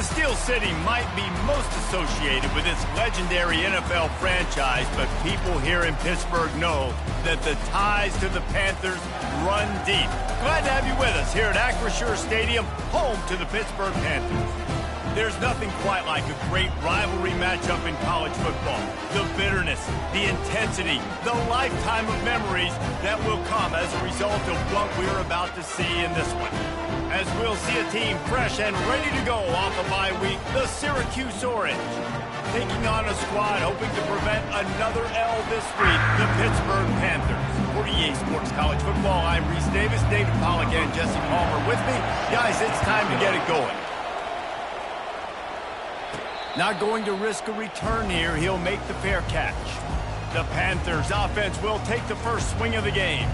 The Steel City might be most associated with its legendary NFL franchise, but people here in Pittsburgh know that the ties to the Panthers run deep. Glad to have you with us here at Acrisure Stadium, home to the Pittsburgh Panthers. There's nothing quite like a great rivalry matchup in college football. The bitterness, the intensity, the lifetime of memories that will come as a result of what we're about to see in this one. As we'll see a team fresh and ready to go off a bye week, the Syracuse Orange. Taking on a squad hoping to prevent another L this week, the Pittsburgh Panthers. For EA Sports College Football, I'm Reese Davis, David Pollack, and Jesse Palmer with me. Guys, it's time to get it going. Not going to risk a return here. He'll make the fair catch. The Panthers offense will take the first swing of the game.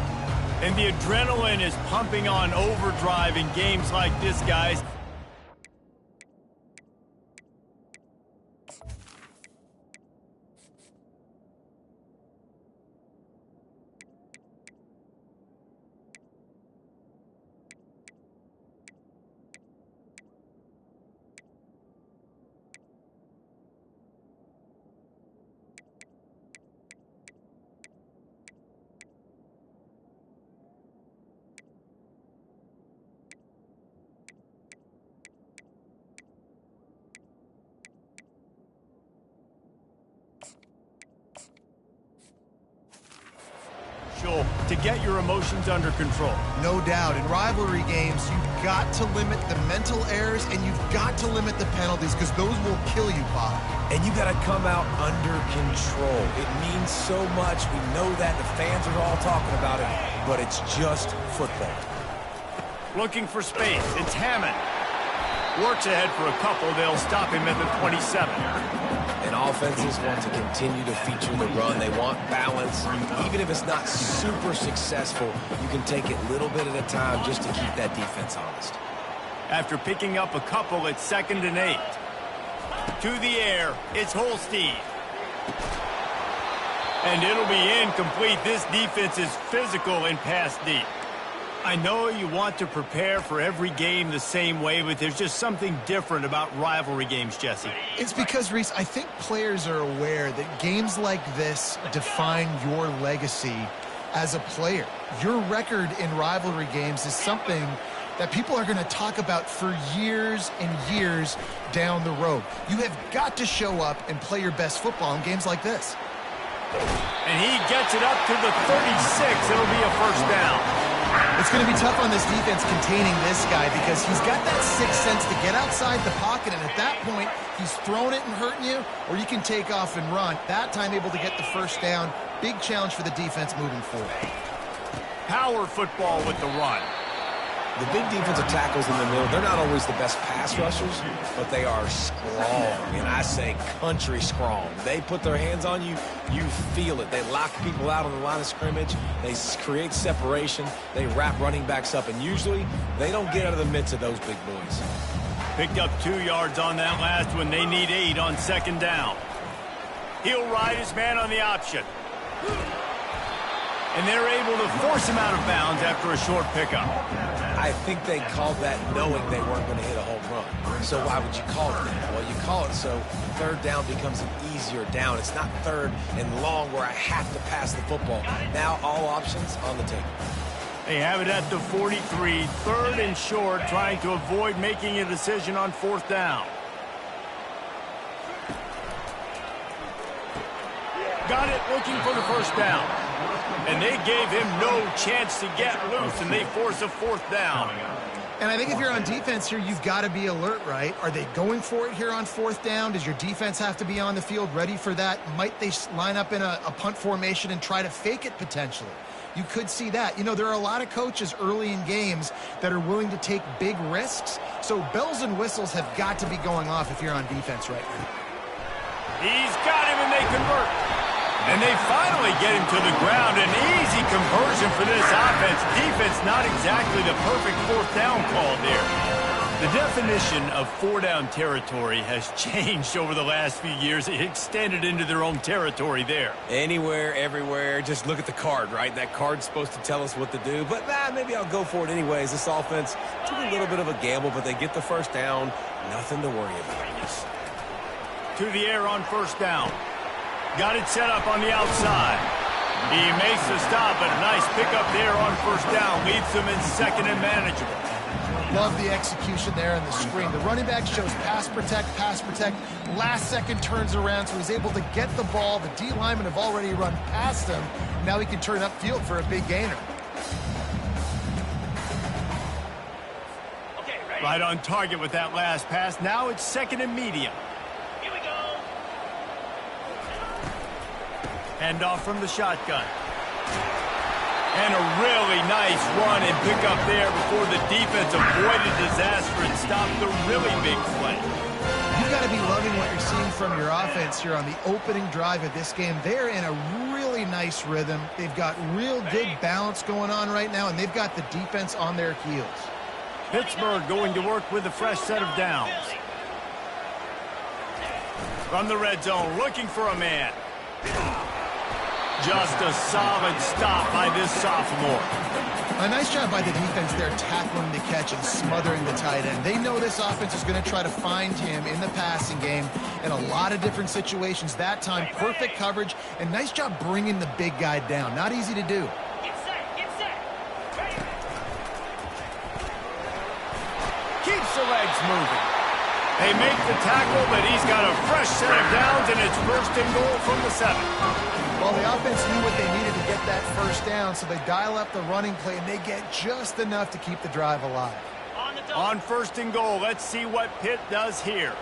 And the adrenaline is pumping on overdrive in games like this, guys. To get your emotions under control. No doubt. In rivalry games, you've got to limit the mental errors and you've got to limit the penalties because those will kill you, Bob. And you got to come out under control. It means so much. We know that. The fans are all talking about it, but it's just football. Looking for space. It's Hammond. Works ahead for a couple. They'll stop him at the 27. And offenses want to continue to feature the run. They want balance. Even if it's not super successful, you can take it little bit at a time just to keep that defense honest. After picking up a couple, it's 2nd and 8. To the air, it's Holstein. And it'll be incomplete. This defense is physical and pass deep. I know you want to prepare for every game the same way, but there's just something different about rivalry games, Jesse. It's because, Reese, I think players are aware that games like this define your legacy as a player. Your record in rivalry games is something that people are going to talk about for years and years down the road. You have got to show up and play your best football in games like this. And he gets it up to the 36. It'll be a first down. It's going to be tough on this defense containing this guy because he's got that sixth sense to get outside the pocket, and at that point, he's throwing it and hurting you, or you can take off and run. That time able to get the first down. Big challenge for the defense moving forward. Power football with the run. The big defensive tackles in the middle, they're not always the best pass rushers, but they are strong, and I say country strong. They put their hands on you, you feel it. They lock people out on the line of scrimmage. They create separation. They wrap running backs up, and usually they don't get out of the midst of those big boys. Picked up 2 yards on that last one. They need 8 on 2nd down. He'll ride his man on the option. And they're able to force him out of bounds after a short pickup. I think they called that knowing they weren't going to hit a home run. So why would you call it that? Well, you call it so 3rd down becomes an easier down. It's not 3rd and long where I have to pass the football. Now all options on the table. They have it at the 43, 3rd and short, trying to avoid making a decision on 4th down. Got it, looking for the first down. And they gave him no chance to get loose, and they force a 4th down. And I think if you're on defense here, you've got to be alert, right? Are they going for it here on 4th down? Does your defense have to be on the field ready for that? Might they line up in a punt formation and try to fake it potentially? You could see that. You know, there are a lot of coaches early in games that are willing to take big risks. So bells and whistles have got to be going off if you're on defense right now. He's got him, and they convert. And they finally get him to the ground. An easy conversion for this offense. Defense not exactly the perfect 4th down call there. The definition of four-down territory has changed over the last few years. It extended into their own territory there. Anywhere, everywhere. Just look at the card, right? That card's supposed to tell us what to do. But maybe I'll go for it anyways. This offense took a little bit of a gamble, but they get the first down. Nothing to worry about. To the air on first down. Got it set up on the outside. He makes the stop, but a nice pickup there on first down. Leaves them in second and manageable. Love the execution there in the screen. The running back shows pass protect. Last second turns around, so he's able to get the ball. The D linemen have already run past him. Now he can turn upfield for a big gainer. Right on target with that last pass. Now it's second and medium. Here we go. Hand off from the shotgun. And a really nice run and pick up there before the defense avoided disaster and stopped the really big play. You've got to be loving what you're seeing from your offense here on the opening drive of this game. They're in a really nice rhythm. They've got real good balance going on right now, and they've got the defense on their heels. Pittsburgh going to work with a fresh set of downs. From the red zone, looking for a man. Just a solid stop by this sophomore. A nice job by the defense there tackling the catch and smothering the tight end. They know this offense is going to try to find him in the passing game in a lot of different situations. That time, perfect coverage, and nice job bringing the big guy down. Not easy to do. Get set. Ready. Keeps the legs moving. They make the tackle, but he's got a fresh set of downs, and it's first and goal from the 7. Well, the offense knew what they needed to get that first down, so they dial up the running play, and they get just enough to keep the drive alive. On first and goal, let's see what Pitt does here.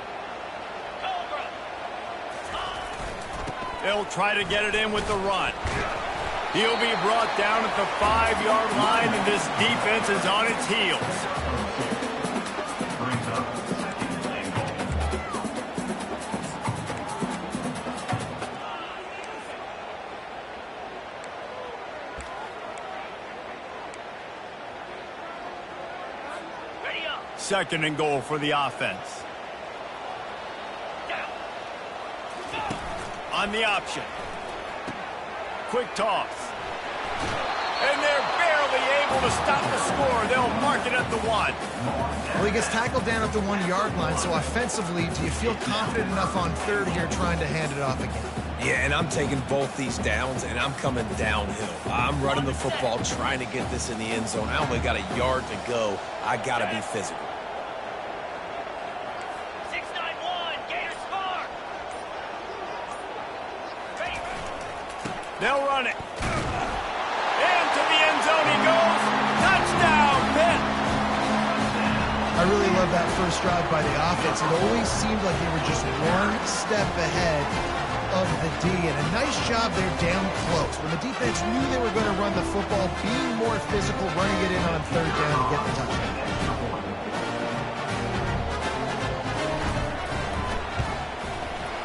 They'll try to get it in with the run. He'll be brought down at the 5-yard line, and this defense is on its heels. Second and goal for the offense. On the option. Quick toss. And they're barely able to stop the score. They'll mark it at the 1. Well, he gets tackled down at the 1-yard line, so offensively, do you feel confident enough on third here trying to hand it off again? Yeah, and I'm taking both these downs, and I'm coming downhill. I'm running the football, trying to get this in the end zone. I only got a yard to go. I got to be physical. They'll run it. Into the end zone he goes. Touchdown, Pitt. I really love that first drive by the offense. It always seemed like they were just one step ahead of the D, and a nice job there down close. When the defense knew they were going to run the football, being more physical, running it in on third down to get the touchdown.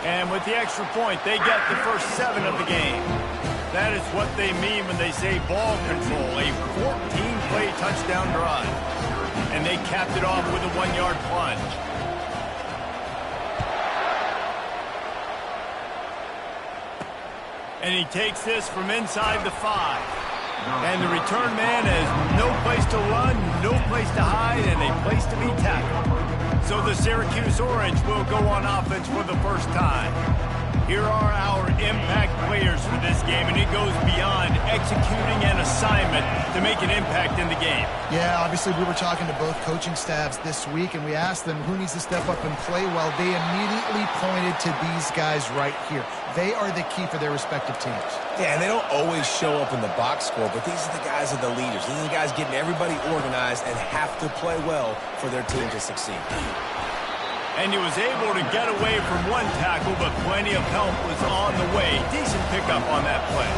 And with the extra point, they get the first 7 of the game. That is what they mean when they say ball control, a 14-play touchdown drive. And they capped it off with a 1-yard plunge. And he takes this from inside the 5. And the return man has no place to run, no place to hide, and a place to be tackled. So the Syracuse Orange will go on offense for the first time. Here are our impact players for this game, and it goes beyond executing an assignment to make an impact in the game. Yeah, obviously we were talking to both coaching staffs this week, and we asked them who needs to step up and play well. They immediately pointed to these guys right here. They are the key for their respective teams. Yeah, and they don't always show up in the box score, but these are the guys that are the leaders. These are the guys getting everybody organized and have to play well for their team to succeed. And he was able to get away from one tackle, but plenty of help was on the way. Decent pickup on that play.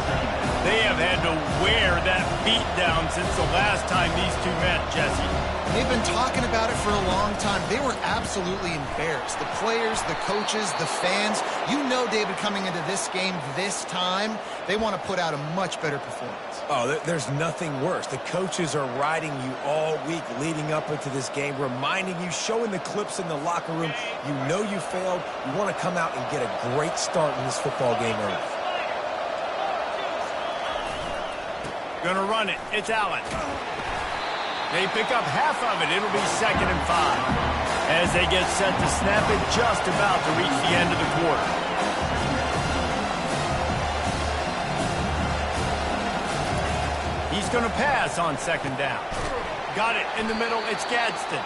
They have had to wear that beat down since the last time these two met, Jesse. They've been talking about it for a long time. They were absolutely embarrassed. The players, the coaches, the fans. You know, David, coming into this game this time, they want to put out a much better performance. Oh, there's nothing worse. The coaches are riding you all week leading up into this game, reminding you, showing the clips in the locker room. You know you failed. You want to come out and get a great start in this football game early. Gonna run it. It's Allen. They pick up half of it. It'll be 2nd and 5. As they get set to snap it, just about to reach the end of the quarter. He's gonna pass on 2nd down. Got it in the middle. It's Gadsden.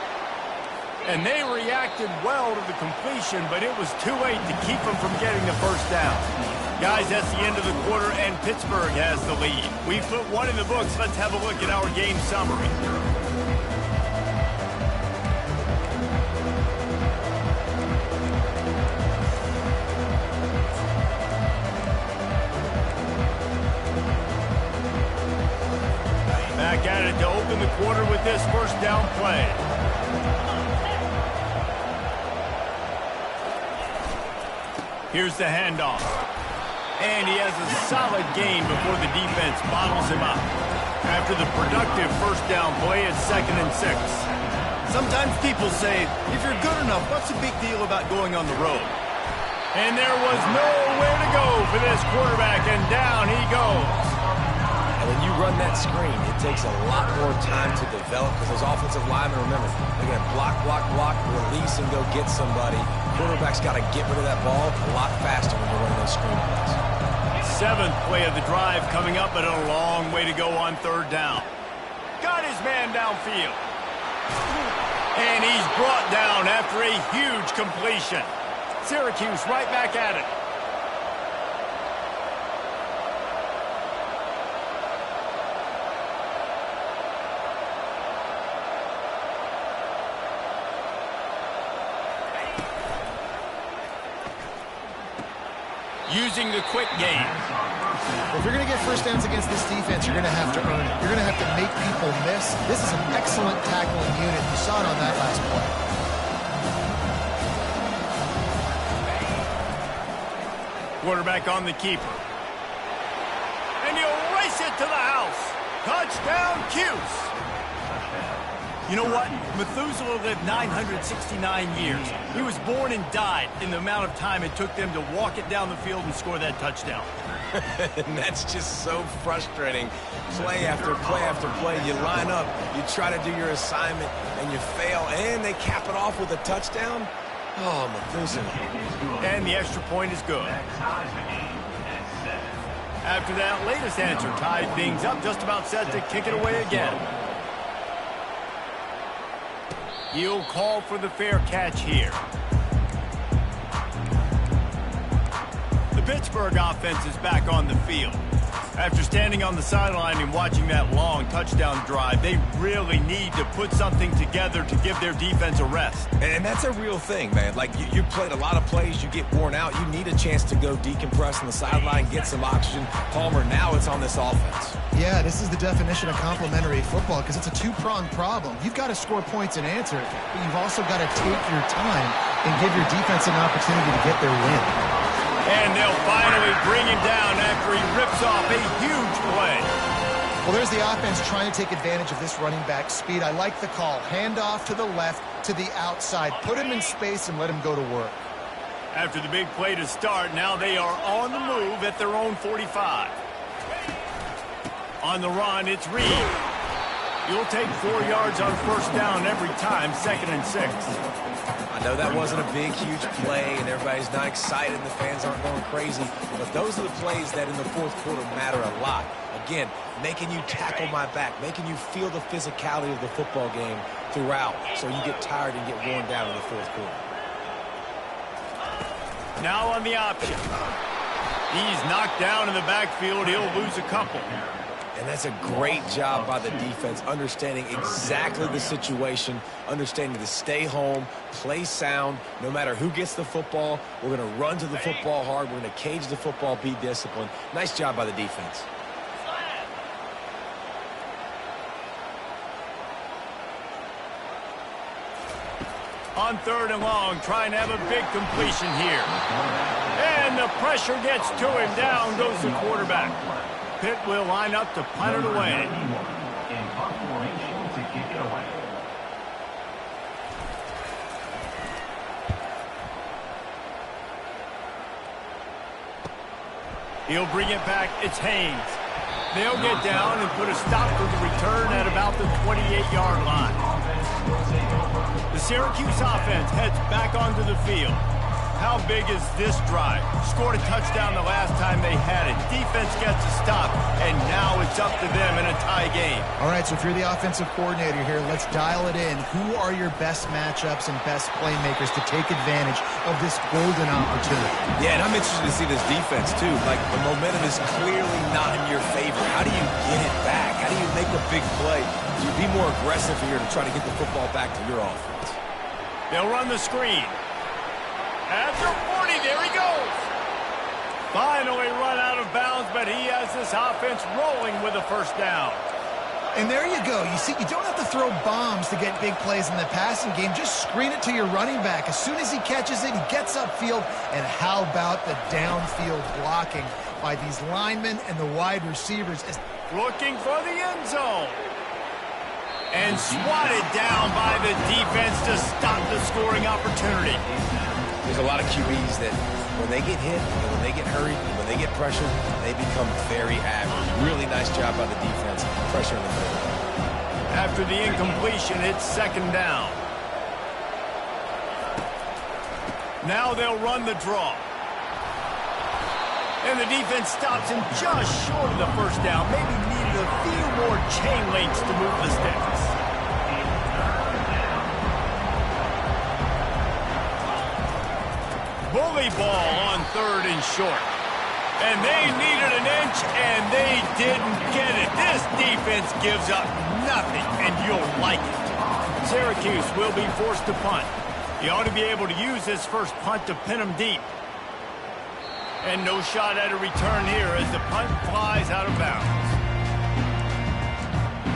And they reacted well to the completion, but it was too late to keep them from getting the first down. Guys, that's the end of the quarter, and Pittsburgh has the lead. We put one in the books. Let's have a look at our game summary. Back at it to open the quarter with this first down play. Here's the handoff. And he has a solid gain before the defense bottles him up. After the productive first down play, it's 2nd and 6. Sometimes people say, if you're good enough, what's the big deal about going on the road? And there was nowhere to go for this quarterback, and down he goes. And when you run that screen, it takes a lot more time to develop because those offensive linemen, remember, they're going to block, release, and go get somebody. Quarterback's got to get rid of that ball a lot faster when you're running those screen plays. 7th play of the drive coming up, but a long way to go on 3rd down. Got his man downfield. And he's brought down after a huge completion. Syracuse right back at it. Using the quick game. If you're going to get first downs against this defense, you're going to have to earn it. You're going to have to make people miss. This is an excellent tackling unit. You saw it on that last play. Quarterback on the keeper. And he'll race it to the house. Touchdown, Cuse. You know what? Methuselah lived 969 years. He was born and died in the amount of time it took them to walk it down the field and score that touchdown. And that's just so frustrating. Play after play after play. You line up, you try to do your assignment, and you fail, and they cap it off with a touchdown. Oh, Methuselah. And the extra point is good. After that latest answer tied things up, just about set to kick it away again. He'll call for the fair catch here. The Pittsburgh offense is back on the field. After standing on the sideline and watching that long touchdown drive, they really need to put something together to give their defense a rest. And that's a real thing, man. Like, you played a lot of plays, you get worn out, you need a chance to go decompress on the sideline, get some oxygen. Palmer, now it's on this offense. Yeah, this is the definition of complementary football because it's a two-pronged problem. You've got to score points and answer, but you've also got to take your time and give your defense an opportunity to get their win. And they'll finally bring him down after he rips off a huge play. Well, there's the offense trying to take advantage of this running back speed. I like the call. Hand off to the left, to the outside. Put him in space and let him go to work. After the big play to start, now they are on the move at their own 45. On the run, it's Reed. You'll take 4 yards on first down every time, 2nd and 6. I know that wasn't a big, huge play, and everybody's not excited, the fans aren't going crazy, but those are the plays that in the fourth quarter matter a lot. Again, making you tackle my back, making you feel the physicality of the football game throughout, so you get tired and get worn down in the fourth quarter. Now on the option. He's knocked down in the backfield. He'll lose a couple. And that's a great job by the defense, understanding exactly the situation, understanding to stay home, play sound, no matter who gets the football. We're going to run to the football hard. We're going to cage the football, be disciplined. Nice job by the defense. On 3rd and long, trying to have a big completion here. And the pressure gets to him. Down goes the quarterback. Pitt will line up to punt it away. He'll bring it back. It's Haynes. They'll get down and put a stop to the return at about the 28-yard line. The Syracuse offense heads back onto the field. How big is this drive? Scored a touchdown the last time they had it. Defense gets a stop, and now it's up to them in a tie game. All right, so if you're the offensive coordinator here, let's dial it in. Who are your best matchups and best playmakers to take advantage of this golden opportunity? Yeah, and I'm interested to see this defense, too. Like, the momentum is clearly not in your favor. How do you get it back? How do you make a big play? Do you be more aggressive here to try to get the football back to your offense? They'll run the screen. After 40, there he goes. Finally run out of bounds, but he has this offense rolling with a first down. And there you go. You see, you don't have to throw bombs to get big plays in the passing game. Just screen it to your running back. As soon as he catches it, he gets upfield. And how about the downfield blocking by these linemen and the wide receivers? Looking for the end zone. And swatted down by the defense to stop the scoring opportunity. There's a lot of QBs that when they get hit, and when they get hurried, and when they get pressured, they become very average. Really nice job by the defense, pressure in the middle. After the incompletion, it's 2nd down. Now they'll run the draw. And the defense stops him just short of the first down. Maybe needed a few more chain links to move the sticks. Bully ball on 3rd and short. And they needed an inch, and they didn't get it. This defense gives up nothing, and you'll like it. Syracuse will be forced to punt. He ought to be able to use this first punt to pin him deep. And no shot at a return here as the punt flies out of bounds.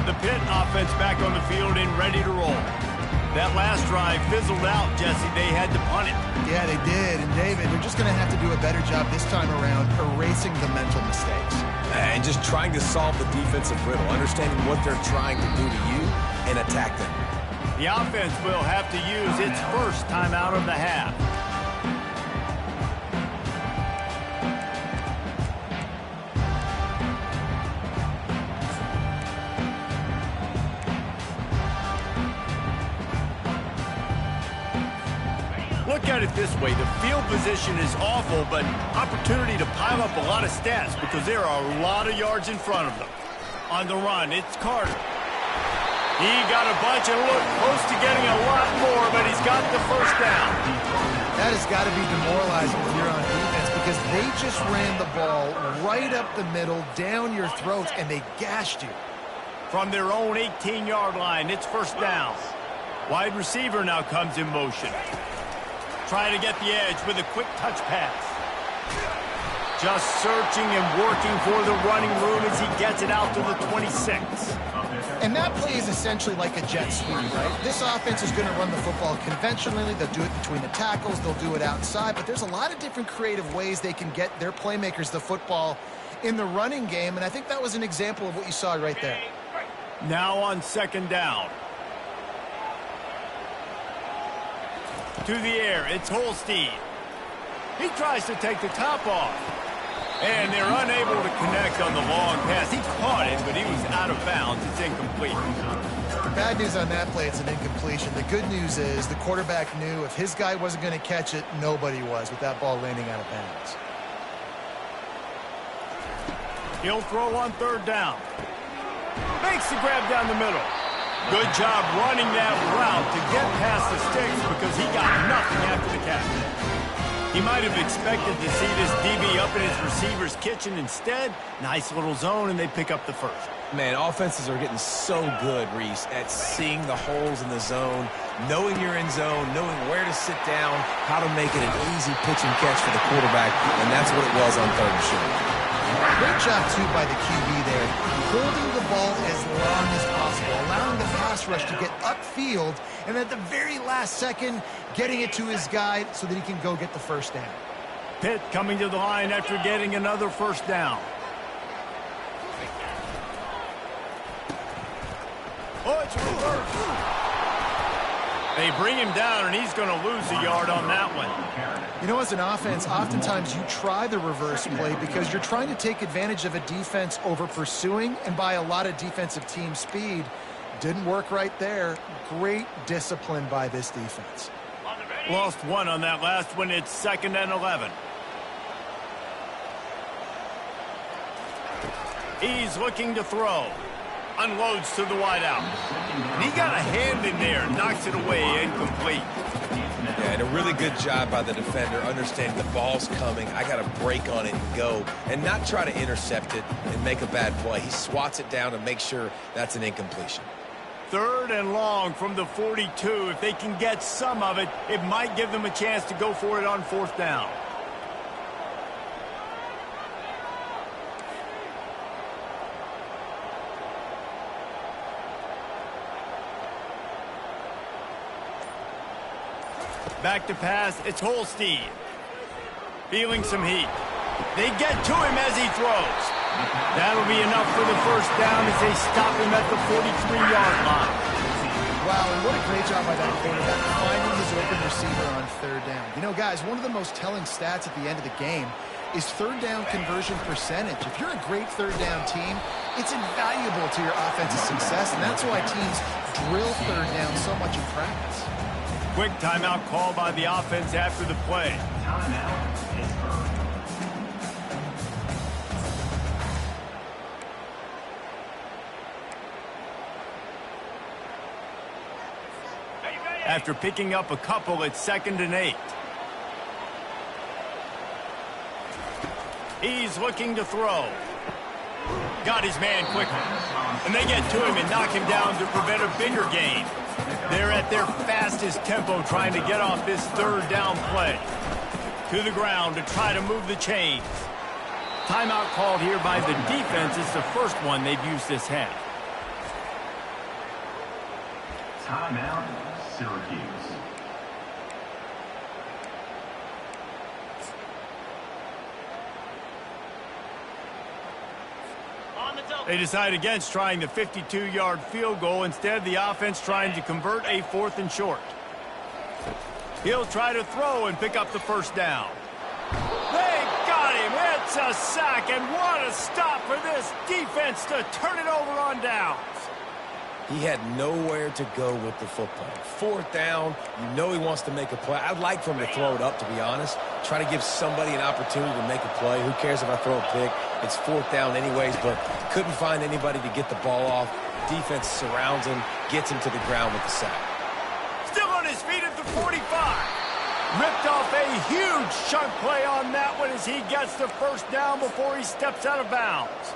The Pitt offense back on the field and ready to roll. That last drive fizzled out, Jesse. They had to punt it. Yeah, they did. And, David, they're just going to have to do a better job this time around erasing the mental mistakes. And just trying to solve the defensive riddle, understanding what they're trying to do to you and attack them. The offense will have to use its first timeout of the half. Look at it this way. The field position is awful, but opportunity to pile up a lot of stats because there are a lot of yards in front of them. On the run, it's Carter. He got a bunch and looked close to getting a lot more, but he's got the first down. That has got to be demoralizing if you're on defense because they just ran the ball right up the middle, down your throats, and they gashed you. From their own 18-yard line, it's first down. Wide receiver now comes in motion. Trying to get the edge with a quick touch pass. Just searching and working for the running room as he gets it out to the 26. And that play is essentially like a jet sweep, right? This offense is going to run the football conventionally. They'll do it between the tackles. They'll do it outside. But there's a lot of different creative ways they can get their playmakers the football in the running game. And I think that was an example of what you saw right there. Now on 2nd down. To the air, it's Holstein. He tries to take the top off. And they're unable to connect on the long pass. He caught it, but he was out of bounds. It's incomplete. Bad news on that play, it's an incompletion. The good news is the quarterback knew if his guy wasn't going to catch it, nobody was with that ball landing out of bounds. He'll throw on 3rd down. Makes the grab down the middle. Good job running that route to get past the sticks because he got nothing after the catch. He might have expected to see this DB up in his receiver's kitchen. Instead, nice little zone, and they pick up the first. Man, offenses are getting so good, Reese, at seeing the holes in the zone, knowing you're in zone, knowing where to sit down, how to make it an easy pitch and catch for the quarterback, and that's what it was on 3rd and short. Great job, too, by the QB there. Holding the ball as long as possible, allowing the pass rush to get upfield, and at the very last second, getting it to his guy so that he can go get the first down. Pitt coming to the line after getting another first down. Oh, it's reversed. They bring him down, and he's going to lose a yard on that one. You know, as an offense, oftentimes you try the reverse play because you're trying to take advantage of a defense over pursuing and by a lot of defensive team speed. Didn't work right there. Great discipline by this defense. Lost one on that last one. It's 2nd and 11. He's looking to throw. Unloads to the wideout. And he got a hand in there, knocks it away, incomplete. Yeah, and a really good job by the defender, understanding the ball's coming. I got to break on it and go, and not try to intercept it and make a bad play. He swats it down and makes sure that's an incompletion. 3rd and long from the 42. If they can get some of it, it might give them a chance to go for it on 4th down. Back to pass, it's Holstein. Feeling some heat. They get to him as he throws. That'll be enough for the first down as they stop him at the 43-yard line. Wow, and what a great job by that quarterback finding his open receiver on 3rd down. You know, guys, one of the most telling stats at the end of the game is 3rd down conversion percentage. If you're a great 3rd down team, it's invaluable to your offensive success, and that's why teams drill 3rd down so much in practice. Quick timeout call by the offense after the play. After picking up a couple, it's 2nd and 8. He's looking to throw. Got his man quickly. And they get to him and knock him down to prevent a bigger gain. They're at their fastest tempo trying to get off this 3rd down play. To the ground to try to move the chains. Timeout called here by the defense. It's the first one they've used this half. Timeout, Syracuse. They decide against trying the 52-yard field goal. Instead, the offense trying to convert a 4th and short. He'll try to throw and pick up the first down. They got him. It's a sack, and what a stop for this defense to turn it over on downs. He had nowhere to go with the football. 4th down, you know he wants to make a play. I'd like for him to throw it up, to be honest. Try to give somebody an opportunity to make a play. Who cares if I throw a pick? It's 4th down anyways, but couldn't find anybody to get the ball off. Defense surrounds him, gets him to the ground with the sack. Still on his feet at the 45. Ripped off a huge chunk play on that one as he gets the first down before he steps out of bounds.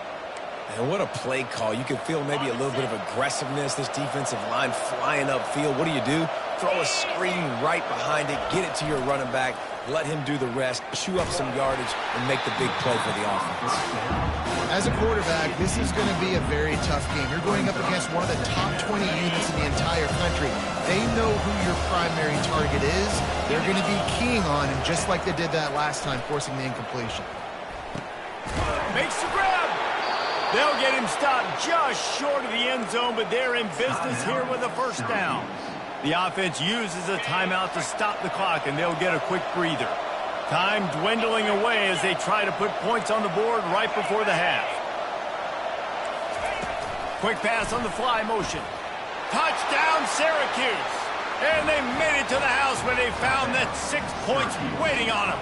And what a play call. You can feel maybe a little bit of aggressiveness. This defensive line flying upfield. What do? Throw a screen right behind it. Get it to your running back. Let him do the rest. Chew up some yardage and make the big play for the offense. As a quarterback, this is going to be a very tough game. You're going up against one of the top 20 units in the entire country. They know who your primary target is. They're going to be keying on him just like they did that last time, forcing the incompletion. Makes the grab. They'll get him stopped just short of the end zone, but they're in business here with a first down. The offense uses a timeout to stop the clock, and they'll get a quick breather. Time dwindling away as they try to put points on the board right before the half. Quick pass on the fly motion. Touchdown, Syracuse. And they made it to the house where they found that 6 points waiting on them.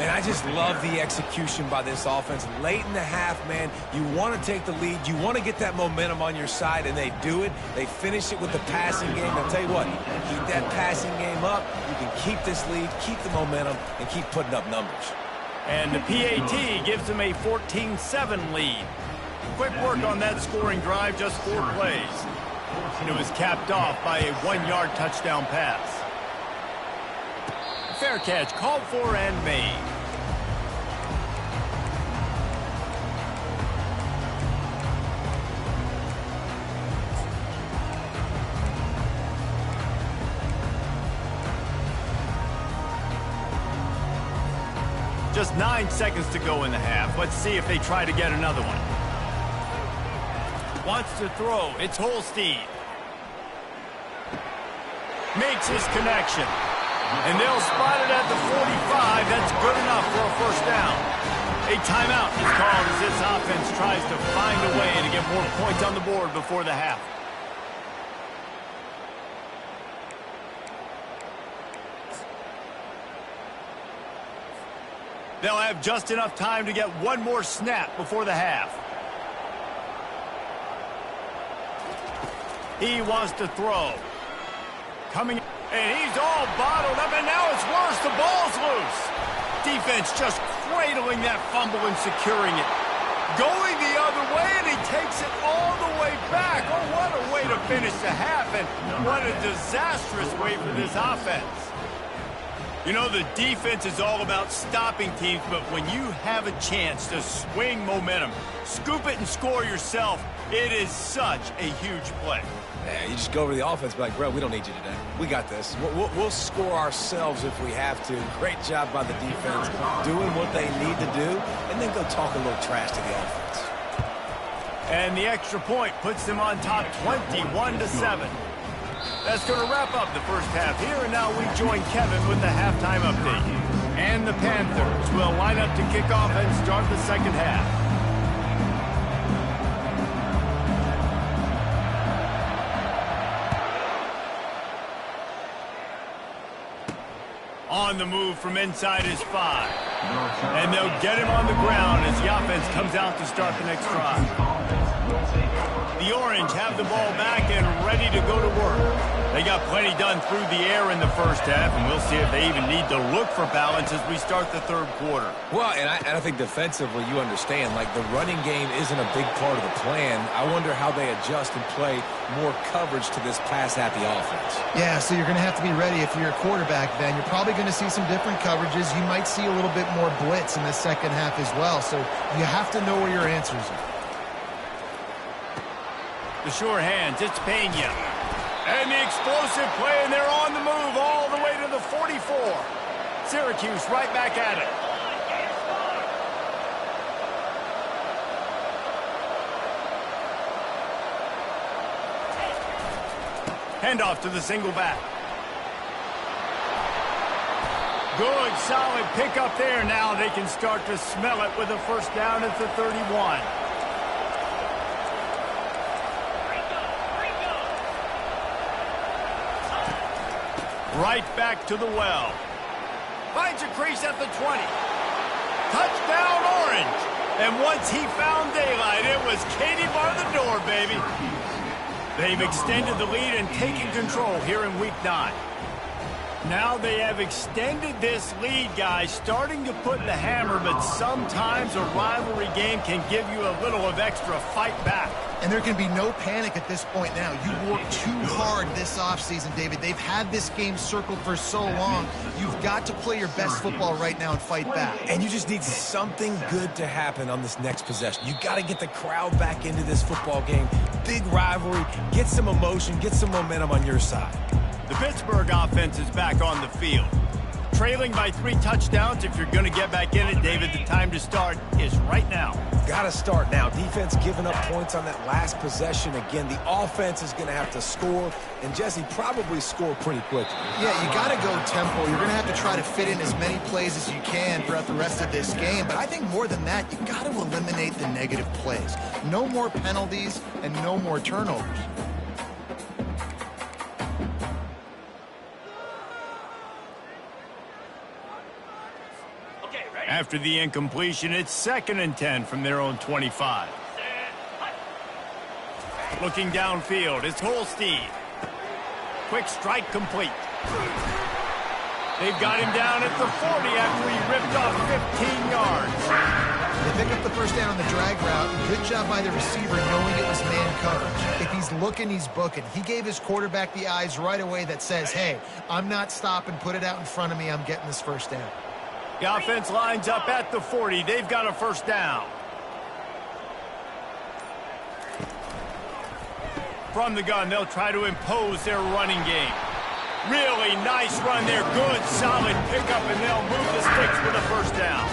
And I just love the execution by this offense. Late in the half, man, you want to take the lead. You want to get that momentum on your side, and they do it. They finish it with the passing game. I'll tell you what, keep that passing game up. You can keep this lead, keep the momentum, and keep putting up numbers. And the PAT gives them a 14-7 lead. Quick work on that scoring drive, just 4 plays. And it was capped off by a 1-yard touchdown pass. Fair catch, called for and made. Just 9 seconds to go in the half. Let's see if they try to get another one. Wants to throw. It's Holstein. Makes his connection. And they'll spot it at the 45. That's good enough for a first down. A timeout is called as this offense tries to find a way to get more points on the board before the half. They'll have just enough time to get one more snap before the half. He wants to throw. Coming, and he's all bottled up, and now it's worse. The ball's loose. Defense just cradling that fumble and securing it. Going the other way, and he takes it all the way back. Oh, what a way to finish the half, and what a disastrous way for this offense. You know, the defense is all about stopping teams, but when you have a chance to swing momentum, scoop it and score yourself, it is such a huge play. Yeah, you just go over to the offense and be like, bro, we don't need you today. We got this. We'll score ourselves if we have to. Great job by the defense doing what they need to do, and then go talk a little trash to the offense. And the extra point puts them on top 21-7. That's going to wrap up the first half here, and now we join Kevin with the halftime update. And the Panthers will line up to kick off and start the second half. On the move from inside his 5. And they'll get him on the ground as the offense comes out to start the next drive. The Orange have the ball back and ready to go to work. They got plenty done through the air in the first half, and we'll see if they even need to look for balance as we start the third quarter. Well, and I think defensively, you understand, like the running game isn't a big part of the plan. I wonder how they adjust and play more coverage to this pass-happy offense. Yeah, so you're going to have to be ready if you're a quarterback then. You're probably going to see some different coverages. You might see a little bit more blitz in the second half as well, so you have to know where your answers are. The sure hands, it's Pena. And the explosive play, and they're on the move all the way to the 44. Syracuse right back at it. Handoff to the single back. Good, solid pickup there. Now they can start to smell it with a first down at the 31. Right back to the well. Finds a crease at the 20. Touchdown, Orange. And once he found daylight, it was Katie bar the door, baby. They've extended the lead and taken control here in Week 9. Now they have extended this lead, guys, starting to put the hammer, but sometimes a rivalry game can give you a little of extra fight back. And there can be no panic at this point now. You worked too hard this offseason, David. They've had this game circled for so long. You've got to play your best football right now and fight back. And you just need something good to happen on this next possession. You got to get the crowd back into this football game. Big rivalry. Get some emotion. Get some momentum on your side. The Pittsburgh offense is back on the field. Trailing by 3 touchdowns. If you're going to get back in it, David, the time to start is right now. Got to start now. Defense giving up points on that last possession. Again, the offense is going to have to score, and Jesse probably score pretty quickly. Yeah, you got to go tempo. You're going to have to try to fit in as many plays as you can throughout the rest of this game. But I think more than that, you got to eliminate the negative plays. No more penalties and no more turnovers. After the incompletion, it's 2nd and 10 from their own 25. Looking downfield, it's Holstein. Quick strike complete. They've got him down at the 40 after he ripped off 15 yards. They pick up the first down on the drag route. Good job by the receiver knowing it was man coverage. If he's looking, he's booking. He gave his quarterback the eyes right away that says, hey, I'm not stopping. Put it out in front of me. I'm getting this first down. The offense lines up at the 40. They've got a first down. From the gun, they'll try to impose their running game. Really nice run there. Good, solid pickup, and they'll move the sticks for the first down.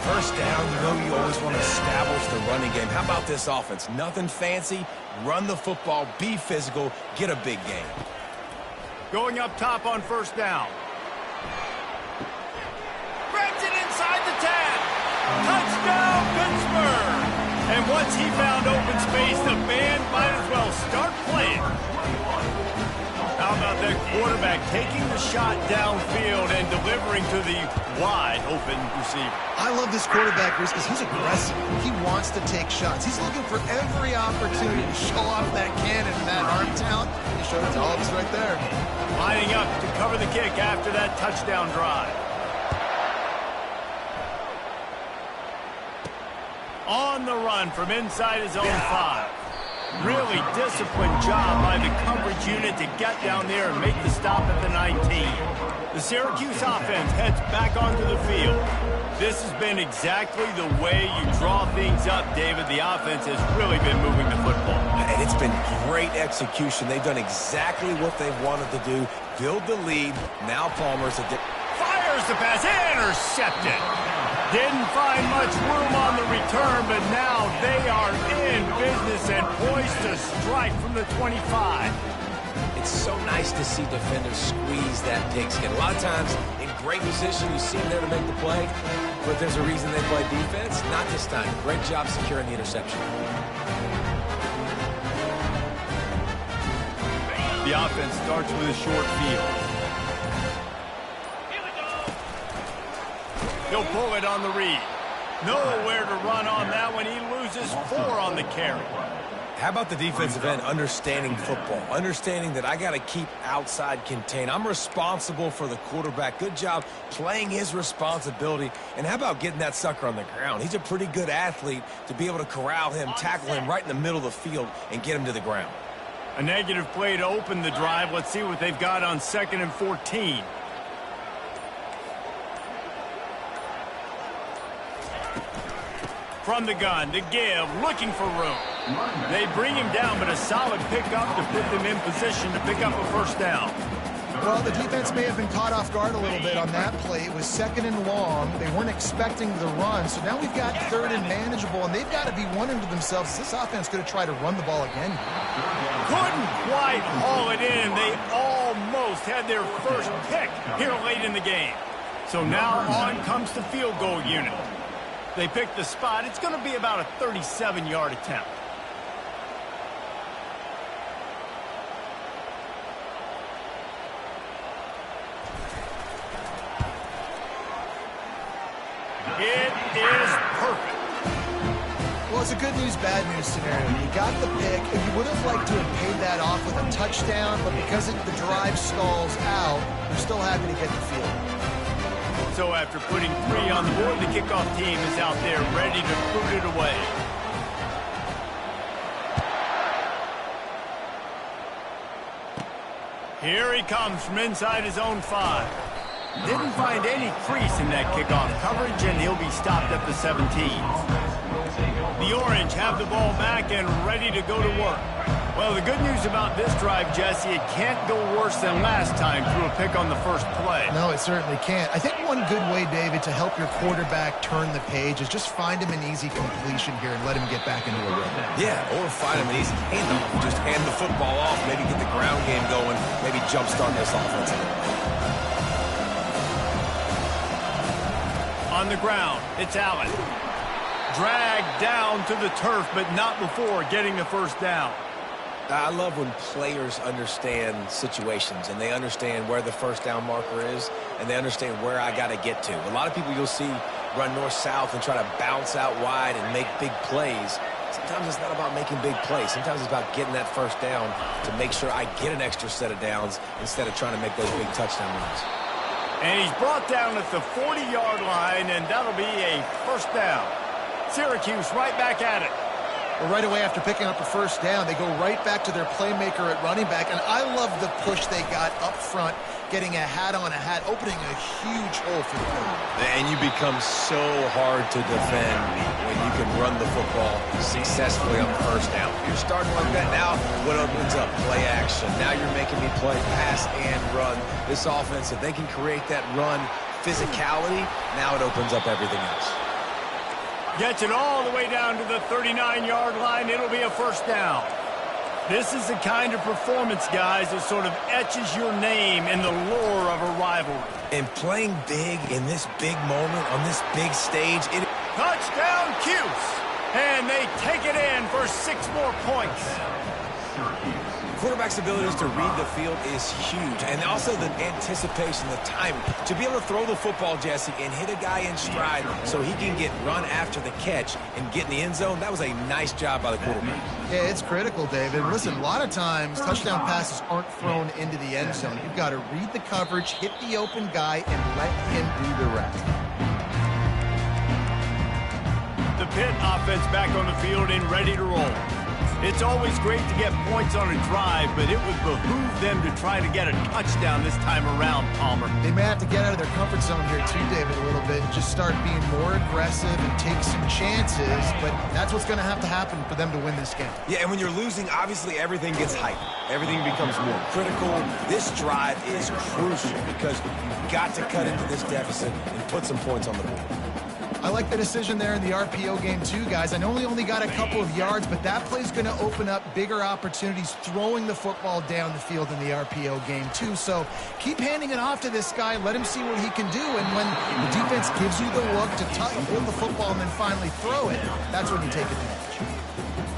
First down, you always want to establish the running game. How about this offense? Nothing fancy. Run the football, be physical, get a big gain. Going up top on first down. Grabs it inside the 10. Touchdown, Pittsburgh! And once he found open space, the band might as well start playing. How about that quarterback taking the shot downfield and delivering to the wide open receiver? I love this quarterback, Bruce, because he's aggressive. He wants to take shots. He's looking for every opportunity to show off that cannon and that arm talent. He showed it to all of us right there. Lining up to cover the kick after that touchdown drive. On the run from inside his own 5. Really disciplined job by the coverage unit to get down there and make the stop at the 19. The Syracuse offense heads back onto the field. This has been exactly the way you draw things up, David. The offense has really been moving the football. And it's been great execution. They've done exactly what they've wanted to do. Build the lead. Now Palmer's fires the pass. Intercepted. Didn't find much room on the return, but now they are in business and poised to strike from the 25. It's so nice to see defenders squeeze that pigskin. A lot of times, in great position, you see them there to make the play, but there's a reason they play defense. Not this time. Great job securing the interception. The offense starts with a short field. He'll pull it on the read. Nowhere to run on that one. He loses 4 on the carry. How about the defensive end understanding football? Understanding that I got to keep outside contained. I'm responsible for the quarterback. Good job playing his responsibility. And how about getting that sucker on the ground? He's a pretty good athlete to be able to corral him, tackle him right in the middle of the field, and get him to the ground. A negative play to open the drive. Let's see what they've got on 2nd and 14. From the gun, to give, looking for room. They bring him down, but a solid pickup to put them in position to pick up a first down. Well, the defense may have been caught off guard a little bit on that play. It was 2nd and long. They weren't expecting the run, so now we've got 3rd and manageable, and they've got to be wondering to themselves, is this offense going to try to run the ball again? Couldn't quite haul it in. They almost had their first pick here late in the game. So now on comes the field goal unit. They pick the spot. It's going to be about a 37-yard attempt. It is perfect. Well, it's a good news, bad news scenario. You got the pick, and you would have liked to have paid that off with a touchdown, but because the drive stalls out, you're still happy to get the field. So after putting 3 on the board, the kickoff team is out there ready to boot it away. Here he comes from inside his own 5. Didn't find any crease in that kickoff coverage, and he'll be stopped at the 17. The Orange have the ball back and ready to go to work. Well, the good news about this drive, Jesse, it can't go worse than last time through a pick on the first play. No, it certainly can't. I think one good way, David, to help your quarterback turn the page is just find him an easy completion here and let him get back into a rhythm. Yeah, or find him an easy handoff. Just hand the football off, maybe get the ground game going, maybe jumpstart this offense a little bit. On the ground, it's Allen. Dragged down to the turf, but not before getting the first down. I love when players understand situations and they understand where the first down marker is and they understand where I got to get to. A lot of people you'll see run north-south and try to bounce out wide and make big plays. Sometimes it's not about making big plays. Sometimes it's about getting that first down to make sure I get an extra set of downs instead of trying to make those big touchdown runs. And he's brought down at the 40-yard line, and that'll be a first down. Syracuse right back at it. Well, right away after picking up a first down, they go right back to their playmaker at running back. And I love the push they got up front, getting a hat on a hat, opening a huge hole for the quarterback. And you become so hard to defend when you can run the football successfully on first down. You're starting like that now, what opens up? Play action. Now you're making me play pass and run. This offense, if they can create that run physicality, now it opens up everything else. Gets it all the way down to the 39-yard line. It'll be a first down. This is the kind of performance, guys, that sort of etches your name in the lore of a rivalry. And playing big in this big moment, on this big stage, Touchdown, Cuse! And they take it in for 6 more points. Quarterback's abilities to read the field is huge, and also the anticipation, the timing. To be able to throw the football, Jesse, and hit a guy in stride so he can get run after the catch and get in the end zone, that was a nice job by the quarterback. Yeah, it's critical, David. Listen, a lot of times touchdown passes aren't thrown into the end zone. You've got to read the coverage, hit the open guy, and let him do the rest. The Pitt offense back on the field and ready to roll. It's always great to get points on a drive, but it would behoove them to try to get a touchdown this time around, Palmer. They may have to get out of their comfort zone here too, David, a little bit, and just start being more aggressive and take some chances, but that's what's going to have to happen for them to win this game. Yeah, and when you're losing, obviously everything gets heightened. Everything becomes more critical. This drive is crucial because you've got to cut into this deficit and put some points on the board. I like the decision there in the RPO game too, guys. I know he only got a couple of yards, but that play's going to open up bigger opportunities throwing the football down the field in the RPO game too. So keep handing it off to this guy. Let him see what he can do. And when the defense gives you the look to hold the football and then finally throw it, that's when you take advantage.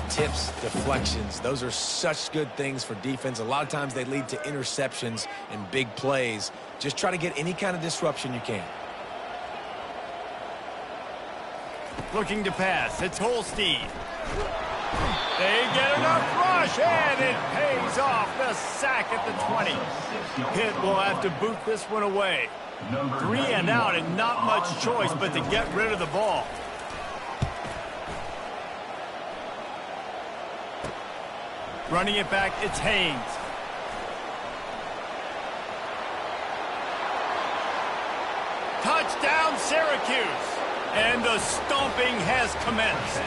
Tips, deflections, those are such good things for defense. A lot of times they lead to interceptions and big plays. Just try to get any kind of disruption you can. Looking to pass. It's Holstein. They get enough rush, and it pays off. The sack at the 20. Pitt will have to boot this one away. 3 and out, and not much choice but to get rid of the ball. Running it back, it's Haynes. Touchdown, Syracuse. And the stomping has commenced.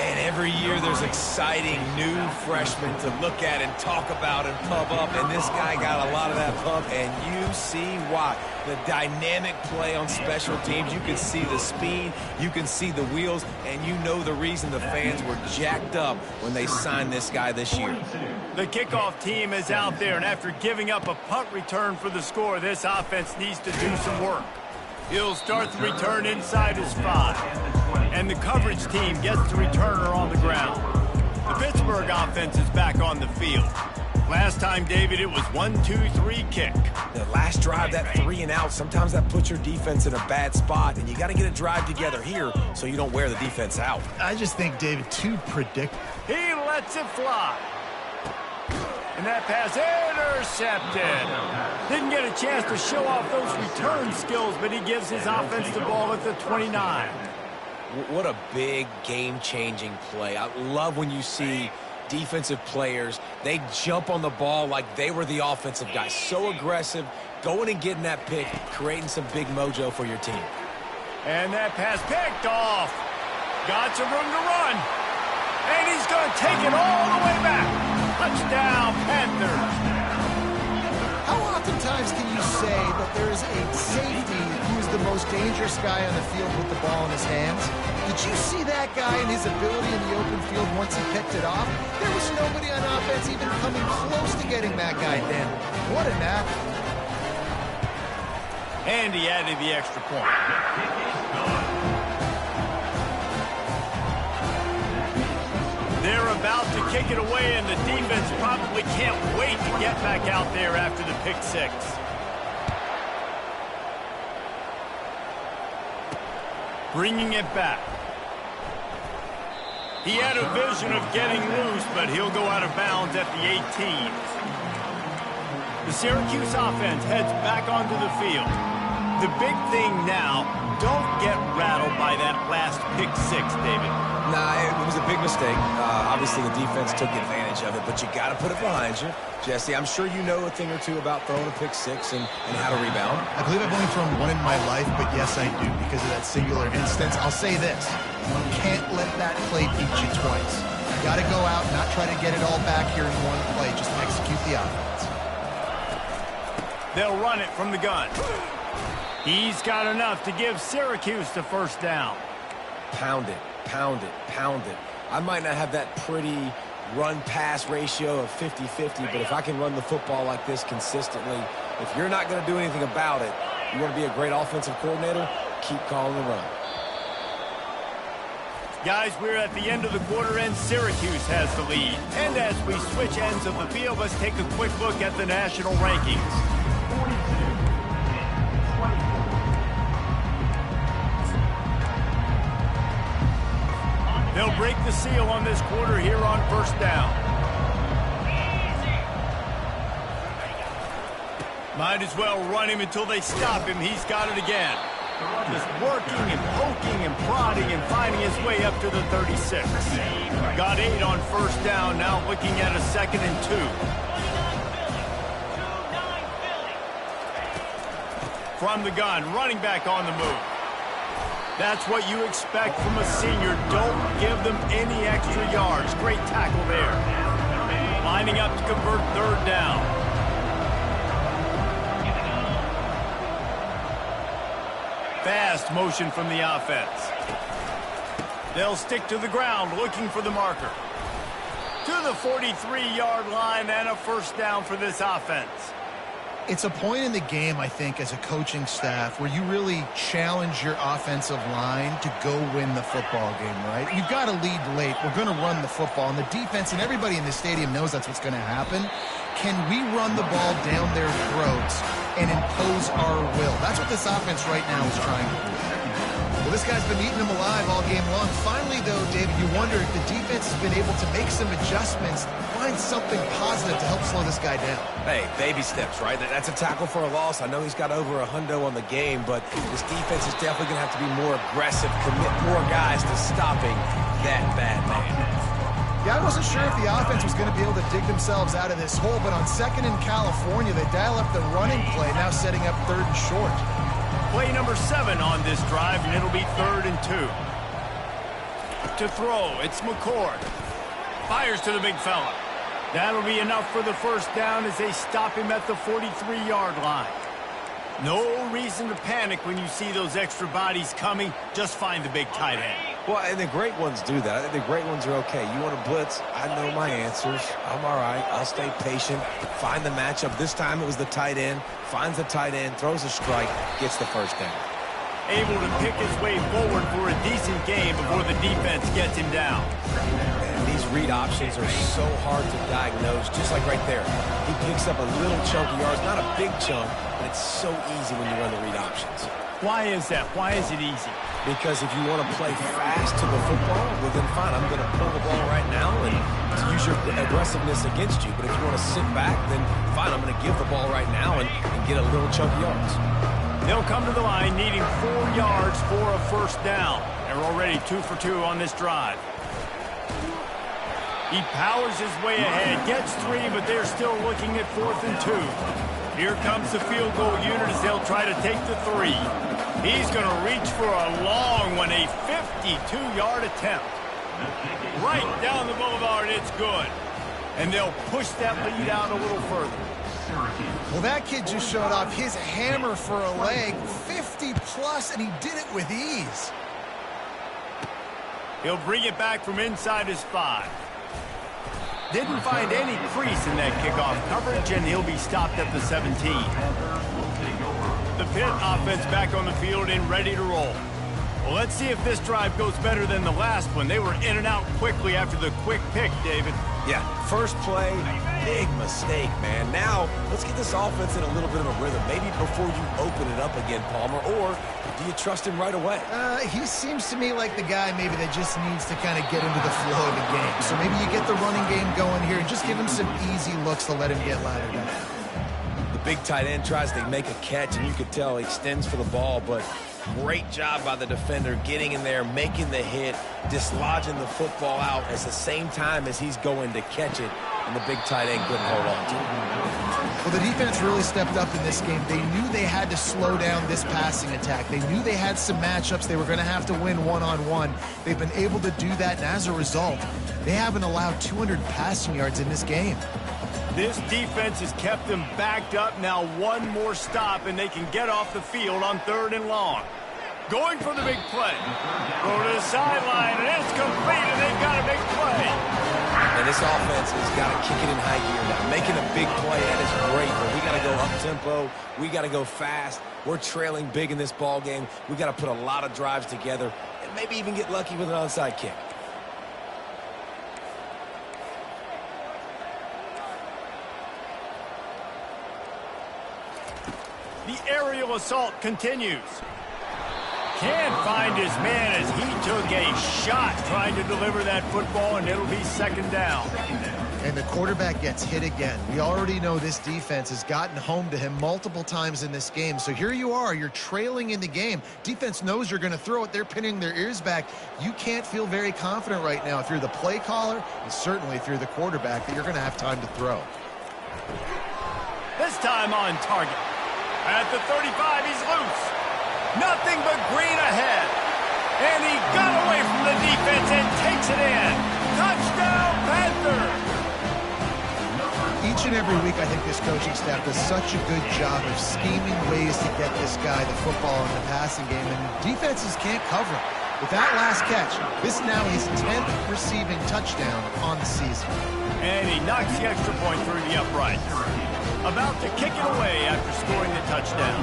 And every year there's exciting new freshmen to look at and talk about and pump up. And this guy got a lot of that pump, and you see why. The dynamic play on special teams. You can see the speed. You can see the wheels. And you know the reason the fans were jacked up when they signed this guy this year. The kickoff team is out there, and after giving up a punt return for the score, this offense needs to do some work. He'll start the return inside his 5. And the coverage team gets the returner on the ground. The Pittsburgh offense is back on the field. Last time, David, it was 1-2-3 kick. The last drive, that 3 and out, sometimes that puts your defense in a bad spot, and you got to get a drive together here so you don't wear the defense out. I just think, David, too predictable. He lets it fly. And that pass intercepted. Didn't get a chance to show off those return skills, but he gives his offense the ball at the 29. What a big game-changing play. I love when you see defensive players, they jump on the ball like they were the offensive guys. So aggressive, going and getting that pick, creating some big mojo for your team. And that pass picked off. Got some room to run. And he's going to take it all the way back. Touchdown, Panthers. How oftentimes can you say that there is a safety who is the most dangerous guy on the field with the ball in his hands? Did you see that guy and his ability in the open field once he picked it off? There was nobody on offense even coming close to getting that guy down. What an athlete. And he added the extra point. They're about to kick it away, and the defense probably can't wait to get back out there after the pick 6. Bringing it back. He had a vision of getting loose, but he'll go out of bounds at the 18. The Syracuse offense heads back onto the field. The big thing now, don't get rattled by that last pick 6, David. Nah, it was a big mistake. Obviously, the defense took advantage of it, but you got to put it behind you. Jesse, I'm sure you know a thing or two about throwing a pick 6 and how to rebound. I believe I've only thrown one in my life, but yes, I do because of that singular instance. I'll say this. You can't let that play beat you twice. You got to go out and not try to get it all back here in one play. Just execute the offense. They'll run it from the gun. He's got enough to give Syracuse the first down. pound it, pound it, pound it. I might not have that pretty run-pass ratio of 50-50, but if I can run the football like this consistently, if you're not going to do anything about it, you want to be a great offensive coordinator, keep calling the run. Guys, we're at the end of the quarter, and Syracuse has the lead. And as we switch ends of the field, let's take a quick look at the national rankings. They'll break the seal on this quarter here on first down. Might as well run him until they stop him. He's got it again. Just working and poking and prodding and finding his way up to the 36. Got 8 on first down, now looking at a 2nd and 2. From the gun, running back on the move. That's what you expect from a senior. Don't give them any extra yards. Great tackle there. Lining up to convert 3rd down. Fast motion from the offense. They'll stick to the ground looking for the marker. To the 43-yard line and a first down for this offense. It's a point in the game, I think, as a coaching staff where you really challenge your offensive line to go win the football game, right? You've got to lead late. We're going to run the football. And the defense and everybody in the stadium knows that's what's going to happen. Can we run the ball down their throats and impose our will? That's what this offense right now is trying to do. Well, this guy's been eating them alive all game long. Finally, though, David, you wonder if the defense has been able to make some adjustments, find something positive to help slow this guy down. Hey, baby steps, right? That's a tackle for a loss. I know he's got over $100 on the game, but this defense is definitely going to have to be more aggressive, commit more guys to stopping that bad man. Yeah, I wasn't sure if the offense was going to be able to dig themselves out of this hole, but on 2nd in California, they dial up the running play, now setting up 3rd and short. Play number 7 on this drive, and it'll be 3rd and 2. To throw, it's McCord. Fires to the big fella. That'll be enough for the first down as they stop him at the 43-yard line. No reason to panic when you see those extra bodies coming. Just find the big tight end. Well, and the great ones do that. I think the great ones are okay. You want to blitz? I know my answers. I'm all right. I'll stay patient. Find the matchup. This time it was the tight end. Finds the tight end, throws a strike, gets the first down. Able to pick his way forward for a decent game before the defense gets him down. And these read options are so hard to diagnose, just like right there. He picks up a little chunk of yards, not a big chunk, but it's so easy when you run the read options. Why is that? Why is it easy? Because if you want to play fast to the football, well then fine, I'm going to pull the ball right now and use your aggressiveness against you. But if you want to sit back, then fine, I'm going to give the ball right now and get a little chunk of yards. They'll come to the line needing 4 yards for a first down. They're already 2 for 2 on this drive. He powers his way ahead, gets 3, but they're still looking at 4th and 2. Here comes the field goal unit as they'll try to take the 3. He's going to reach for a long one, a 52-yard attempt. Right down the boulevard, it's good. And they'll push that lead out a little further. Well, that kid just showed off his hammer for a leg, 50-plus, and he did it with ease. He'll bring it back from inside his 5. Didn't find any crease in that kickoff coverage, and he'll be stopped at the 17. The Pitt offense back on the field and ready to roll. Well, let's see if this drive goes better than the last one. They were in and out quickly after the quick pick, David. Yeah, first play, big mistake, man. Now, let's get this offense in a little bit of a rhythm. Maybe before you open it up again, Palmer, or do you trust him right away? He seems to me like the guy maybe that just needs to kind of get into the flow of the game. So maybe you get the running game going here and just give him some easy looks to let him get laddered up. The big tight end tries to make a catch, and you could tell he extends for the ball, but great job by the defender getting in there, making the hit, dislodging the football out at the same time as he's going to catch it, and the big tight end couldn't hold on to it. Well, the defense really stepped up in this game. They knew they had to slow down this passing attack. They knew they had some matchups they were going to have to win one-on-one. They've been able to do that, and as a result, they haven't allowed 200 passing yards in this game. This defense has kept them backed up. Now one more stop, and they can get off the field on 3rd and long. Going for the big play. Go to the sideline, and it's complete, and they've got a big play. And this offense has got to kick it in high gear now. Making a big play, that is great, but we got to go up-tempo. We got to go fast. We're trailing big in this ball game. We got to put a lot of drives together and maybe even get lucky with an onside kick. The aerial assault continues. Can't find his man as he took a shot trying to deliver that football, and it'll be second down. And the quarterback gets hit again. We already know this defense has gotten home to him multiple times in this game. So here you are, you're trailing in the game. Defense knows you're going to throw it. They're pinning their ears back. You can't feel very confident right now if you're the play caller, and certainly if you're the quarterback, that you're going to have time to throw. This time on target. At the 35, he's loose. Nothing but green ahead. And he got away from the defense and takes it in. Touchdown, Panthers! Each and every week, I think this coaching staff does such a good job of scheming ways to get this guy the football in the passing game, and defenses can't cover him. With that last catch, this is now his 10th receiving touchdown on the season. And he knocks the extra point through the uprights. About to kick it away after scoring the touchdown.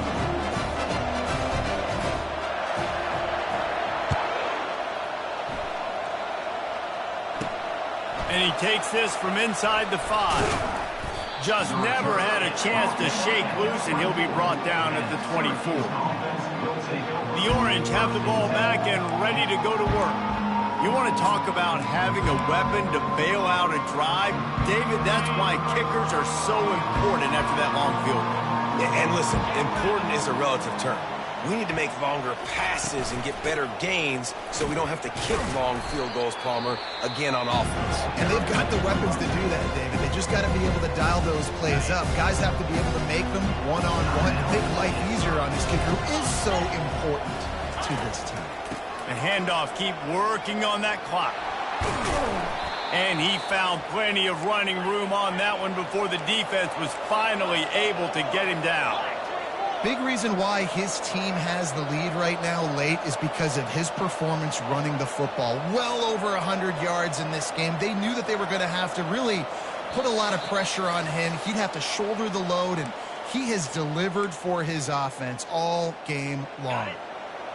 And he takes this from inside the 5. Just never had a chance to shake loose, and he'll be brought down at the 24. The Orange have the ball back and ready to go to work. You want to talk about having a weapon to bail out a drive? David, that's why kickers are so important after that long field goal. Yeah, and listen, important is a relative term. We need to make longer passes and get better gains so we don't have to kick long field goals, Palmer, again on offense. And they've got the weapons to do that, David. They just got to be able to dial those plays up. Guys have to be able to make them one-on-one to make life easier on this kicker, who is so important to this team. The handoff, keep working on that clock. And he found plenty of running room on that one before the defense was finally able to get him down. Big reason why his team has the lead right now late is because of his performance running the football. Well over 100 yards in this game. They knew that they were going to have to really put a lot of pressure on him. He'd have to shoulder the load, and he has delivered for his offense all game long.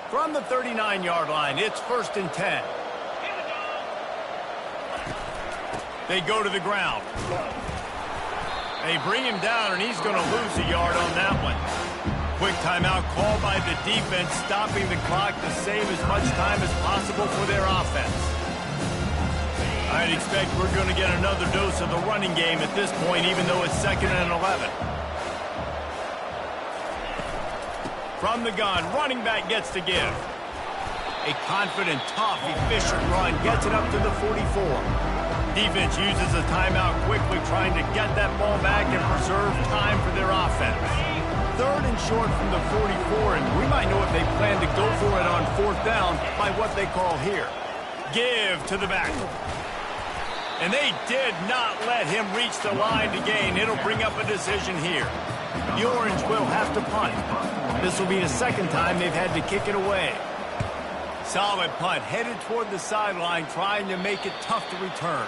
From the 39-yard line, it's 1st and 10. They go to the ground. They bring him down, and he's going to lose a yard on that one. Quick timeout called by the defense, stopping the clock to save as much time as possible for their offense. I'd expect we're going to get another dose of the running game at this point, even though it's 2nd and 11. From the gun, running back gets to give. A confident, tough, efficient run gets it up to the 44. Defense uses a timeout quickly, trying to get that ball back and preserve time for their offense. 3rd and short from the 44, and we might know if they plan to go for it on 4th down by what they call here. Give to the back. And they did not let him reach the line to gain. It'll bring up a decision here. The Orange will have to punt. This will be the 2nd time they've had to kick it away. Solid punt, headed toward the sideline, trying to make it tough to return.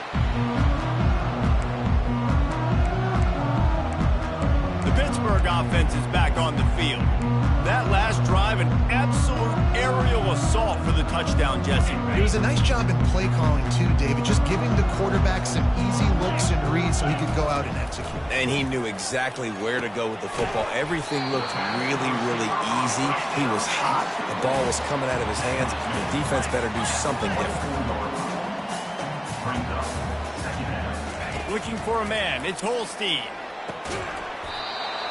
The Pittsburgh offense is back on the field. That last drive, an absolute aerial assault for the touchdown, Jesse. It was a nice job in play calling, too, David, just giving the quarterback some easy looks and reads so he could go out and execute. And he knew exactly where to go with the football. Everything looked really, really easy. He was hot. The ball was coming out of his hands. The defense better do something different. Looking for a man. It's Holstein.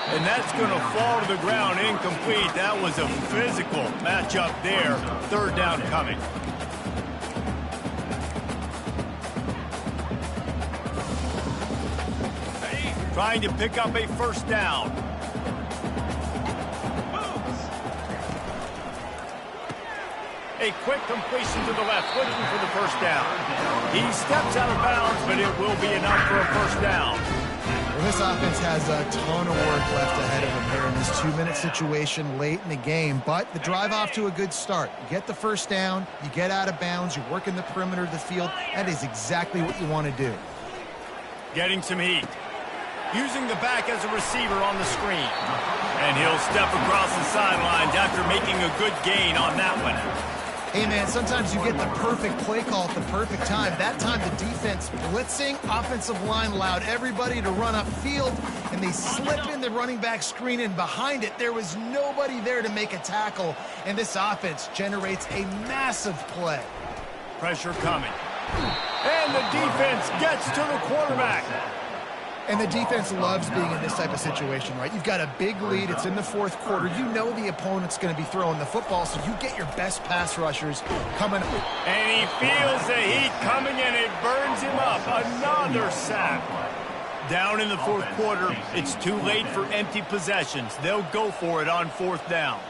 And that's going to fall to the ground incomplete. That was a physical matchup there. 3rd down coming. Trying to pick up a 1st down. A quick completion to the left, looking for the 1st down. He steps out of bounds, but it will be enough for a 1st down. This offense has a ton of work left ahead of them here in this 2-minute situation late in the game, but the drive off to a good start. You get the first down, you get out of bounds, you work in the perimeter of the field. That is exactly what you want to do. Getting some heat. Using the back as a receiver on the screen. And he'll step across the sidelines after making a good gain on that one. Hey, man, sometimes you get the perfect play call at the perfect time. That time the defense blitzing, offensive line allowed everybody to run upfield, and they slip in the running back screen, and behind it there was nobody there to make a tackle, and this offense generates a massive play. Pressure coming. And the defense gets to the quarterback. And the defense loves being in this type of situation, right? You've got a big lead. It's in the fourth quarter. You know the opponent's going to be throwing the football, so you get your best pass rushers coming. And he feels the heat coming, and it burns him up. Another sack. Down in the fourth quarter, it's too late for empty possessions. They'll go for it on fourth down.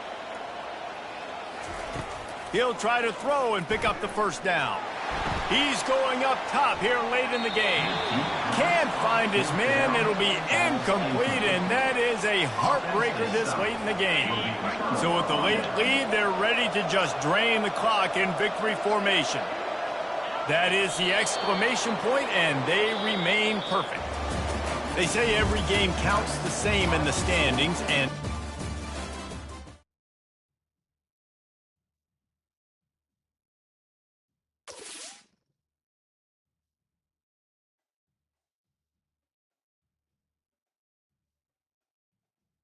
He'll try to throw and pick up the first down. He's going up top here late in the game. Can't find his man. It'll be incomplete, and that is a heartbreaker this late in the game. So with the late lead, they're ready to just drain the clock in victory formation. That is the exclamation point, and they remain perfect. They say every game counts the same in the standings, and